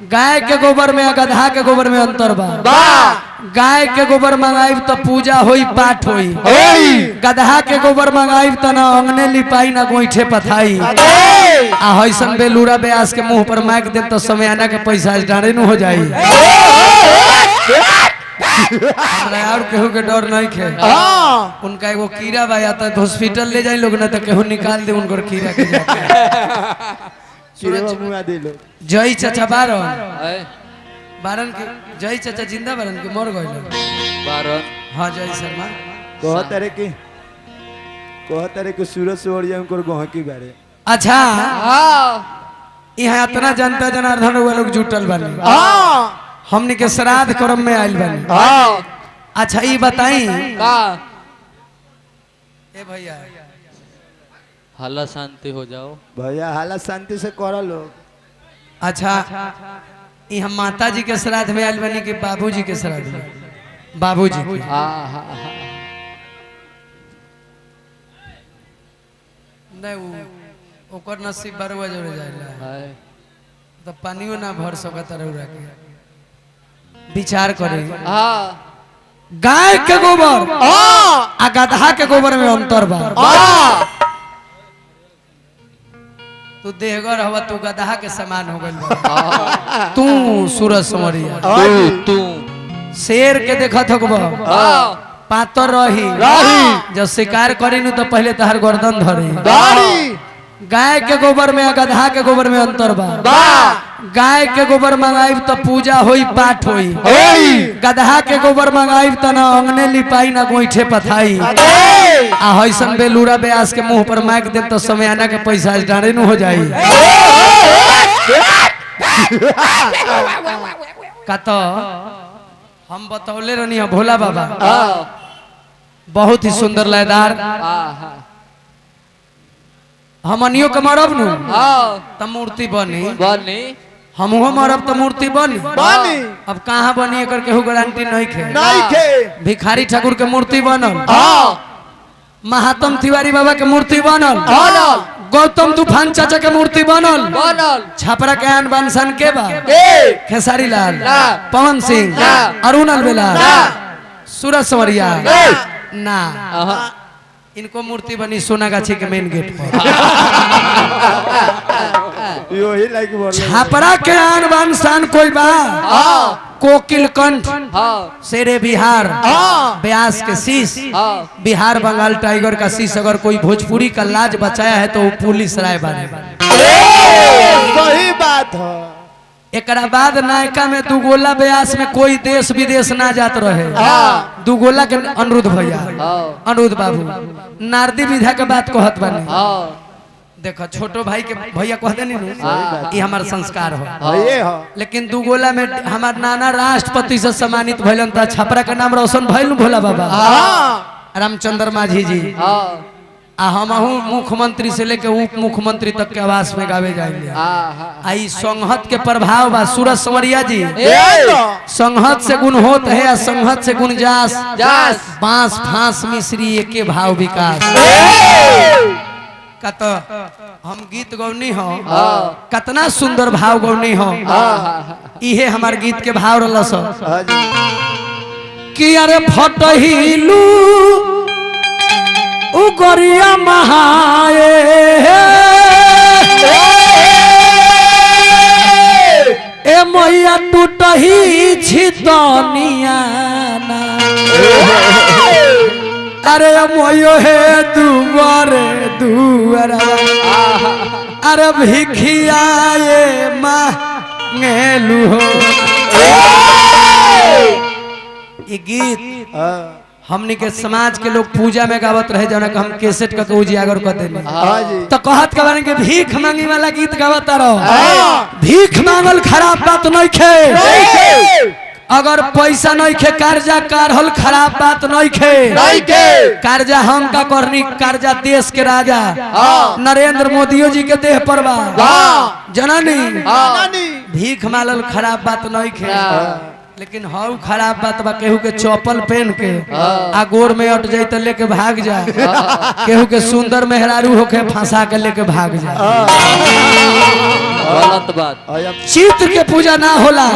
गाय के गोबर में गधा के गोबर में अंतर बा। गाय के गोबर मंगाई तो पूजा होई पाठ होई, गधा के गोबर मंगाई तो ना अंगने लिपाई ना गोईठे पथाई। आ हईसन बेलूरा ब्यास के मुंह पर माइक दे तो समय आना के पैसा डारे न हो जाई। और केहू के डर नहीं खे। उनका एगो कीड़ा बा, या तो हॉस्पिटल ले जाए लोग ना तो केहू निकाल दे उनकर कीड़ा के जय चाचा बारन के जय चाचा जिंदा बारन के मर गए बारन। हाँ जय शर्मा कहते के सूरज से उनकर गहकी बारे। अच्छा यहाँ इतना जनता जनार्दन हुआ लोग जुटल बने, हमने के श्राद्ध कर्म में आयल बने। अच्छा ये बताई ए भैया हाला शांति हो जाओ भैया, हाला शांति से करो लोग। अच्छा यहाँ माता जी के श्राद्ध में आयल बनी कि बाबूजी के श्राद्ध में? बाबूजी नहीं ओकर नसीब बरुआ जोड़े जाएला तो पानियो ना भर सकत रउरा के। विचार करे गाय के गोबर आ गधा के गोबर में अंतर बा। तू देहगर हवा, तू गधा के समान हो गइल बा। तू सूरज समरिया तू शेर के देखत होगबा पातर रही जब शिकार करी नु तो पहले तहर गर्दन धरी। गाय के गोबर में गधा के गोबर में अंतर बा। गाय के गोबर मंगाई तो पूजा होई पाठ होई, गधा के गोबर मंगाई तो ना अंगने लिपाई ना गोईठे पथाई। आ हईसन बेलूरा ब्यास के मुंह पर माइक दे तो समय आना के पैसा डारे न हो जाई। का तो हम बतौले रहनी है भोला बाबा बहुत ही सुंदर लयदार। हमनियो के मरब नु त मूर्ति बनी, हमहु मरब त मूर्ति बनी। अब कहाँ बनी एकर केहू गारंटी नहीं खे। भिखारी ठाकुर के मूर्ति बनल, महात्म तिवारी बाबा के मूर्ति बनल, गौतम तूफान चाचा के मूर्ति बनल, छपरा के आन बानसन के बा खेसारी लाल, पवन सिंह, अरुण अलबेला, सूरज सवरिया ना। इनको मूर्ति बनी सोनागाछी के मेन गेट पर। छपरा के आन बानसन कोई बा कोकिल कंठ, शेरे बिहार, ब्यास के शीश, बिहार बंगाल टाइगर का शीश। अगर कोई भोजपुरी का लाज बचाया है तो वो पुलिस राय बने। सही बात है। एकरा बाद नायका में दुगोला ब्यास में कोई देश विदेश ना जात रहे। दुगोला के अनुरुद्ध भैया, अनुरुद्ध बाबू नारदी विधा के बात कहत बने। देखो छोटो भाई के भैया कहते नहीं ये हमारा संस्कार हो। लेकिन दुगोला में हमार नाना राष्ट्रपति से सम्मानित भइलन त छपरा के नाम रोशन भइल भोला बाबा रामचंद्र माझी जी। आ हमहू मुख्यमंत्री से लेके उप मुख्यमंत्री तक के आवास में गावे जाएंगे। आई संहत के प्रभाव बा। सूरज संवरिया जी संहत से गुण होत है या संहत से गुण जास। बांस फांस मिश्री एके भाव विकास। कत हम गीत गौनी हो कतना सुंदर भाव गौनी हो। इहे हमार गीत के भाव रलस कि अरे फटहिलू उगरिया महाए ए मैया टूटही छितनिया अरे मोयो हे दुआरे दुआरा अरे भिखियाए मांगेलू हो। ये गीत हमनी के समाज के लोग पूजा में गावत रहे जाना कि हम कैसेट का उजियागर कहते नहीं तो कहत के बारे के भीख मांगी वाला गीत गावत रहो। भीख मांगल खराब बात नहीं खे। अगर पैसा नहीं खे कर्जा कारहल खराब बात नहीं खे। कर्जा हम का करनी, कर्जा देश के राजा नरेंद्र मोदी जी के देह पर बा जननी। भीख मांगल खराब बात नहीं खे। लेकिन हाउ खराब बात बा केहू के चप्पल पहन के आ गोर में अट जाई त लेके भाग जाए केहू के सुंदर मेहरारू होके फंसा के लेके भाग जाए गलत बात। चित्र के पूजा ना होला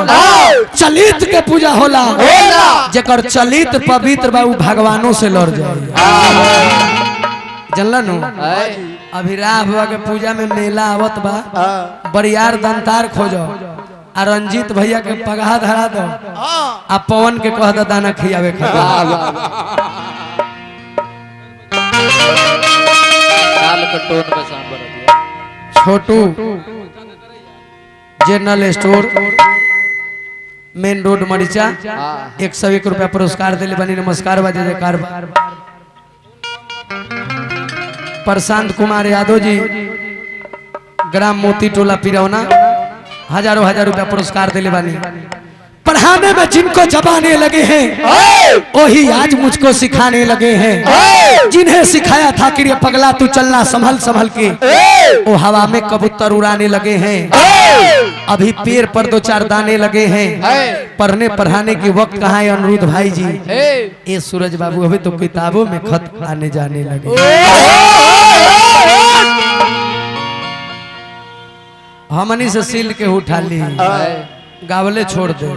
चलित के पूजा होला जेकर चलित पवित्र बा उ भगवानों से लड़ जाए जानला नु अभी राह बाबा के पूजा में मेला आवत बा बरियार दंतार खोजो आ रंजीत भैया के पगहा धरा दो आ पवन के कह दो दाना खियावे छोटू जनरल स्टोर मेन रोड मरीचा 101 रुपया पुरस्कार दिले बनी। नमस्कार बा जयकार प्रशांत कुमार यादव जी ग्राम मोती टोला पिरौना हजारों रुपया पुरस्कार दिले बानी। पढ़ाने में जिनको जबाने लगे हैं वही आज मुझको सिखाने लगे हैं। जिन्हें सिखाया था कि ये पगला तू चलना संभल संभल के वो हवा में कबूतर उड़ाने लगे हैं। अभी पेड़ पर 2-4 दाने लगे हैं। पढ़ने पढ़ाने की वक्त कहाँ है अनिरुद्ध भाई जी? ये सूरज बाबू अभी तो किताबों में खत आने जाने लगे। हमनी से सील के उठा ली गावले छोड़ दो।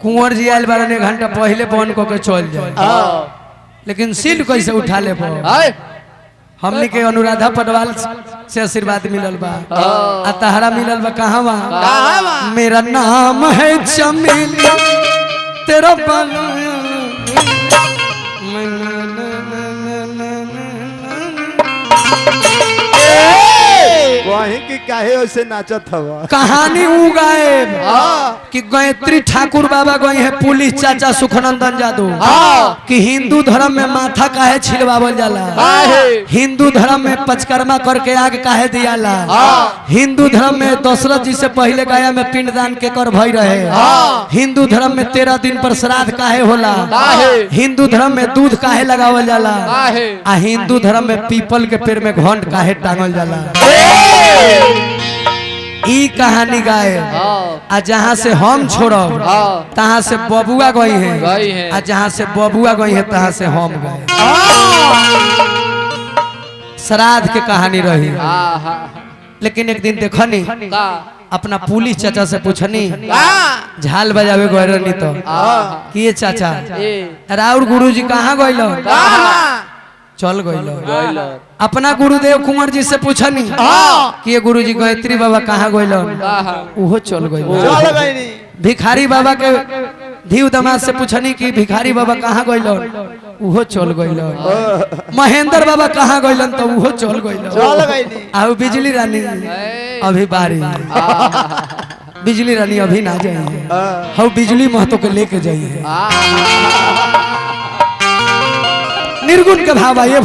कुंवर जी आयल बारह 1 घंटा पहले फोन को के चल जाए लेकिन सील कैसे उठा ले हमनी के अनुराधा पटवाल से आशीर्वाद मिलल बा आ तहरा मिलल बा कहां बा? मेरा नाम है चमेली तेरा वहीं की काहे वैसे नाचत हवा? कहानी ऊ गायब कि गायत्री ठाकुर बाबा गए हैं पुलिस चाचा सुखनंदन जादव कि हिंदू धर्म में माथा काहे छिलवावल जाला, हिंदू धर्म में पचकर्मा करके आग काहे दियाला, हिंदू धर्म में दशरथ जी से पहले गया में पिंडदान के कर भई रहे, हिंदू धर्म में 13 दिन पर श्राद्ध काहे होला, हिंदू धर्म में दूध काहे लगावल जाला आ हिंदू धर्म में पीपल के पेड़ में घंट काहे टांगल जाला। ई कहानी गाए आ जहाँ से हम छोड़ब तहाँ से बबुआ गई है आ जहाँ से बबुआ गई है तहाँ से हम गए। श्राद्ध के कहानी रही लेकिन एक दिन देखनी अपना पुलिस चाचा से पूछनी झाल बजावे गए रहनी तो कि ये चाचा राउर गुरुजी कहाँ गइल? चल गइल। अपना गुरुदेव कुंवर जी से पूछनी कि ये गुरुजी गायत्री बाबा कहाँ गइल? उहो चल गइल। भिखारी बाबा के धीव दमाद से पूछनी कि भिखारी बाबा कहाँ गइल? उहो चल गइल। महेंद्र बाबा कहाँ गइल? तो उहो चल गइल। आउ बिजली रानी अभी बारी बिजली रानी अभी ना जाइए हम बिजली महतो के लेके जाइए। निर्गुण के भाव आइए।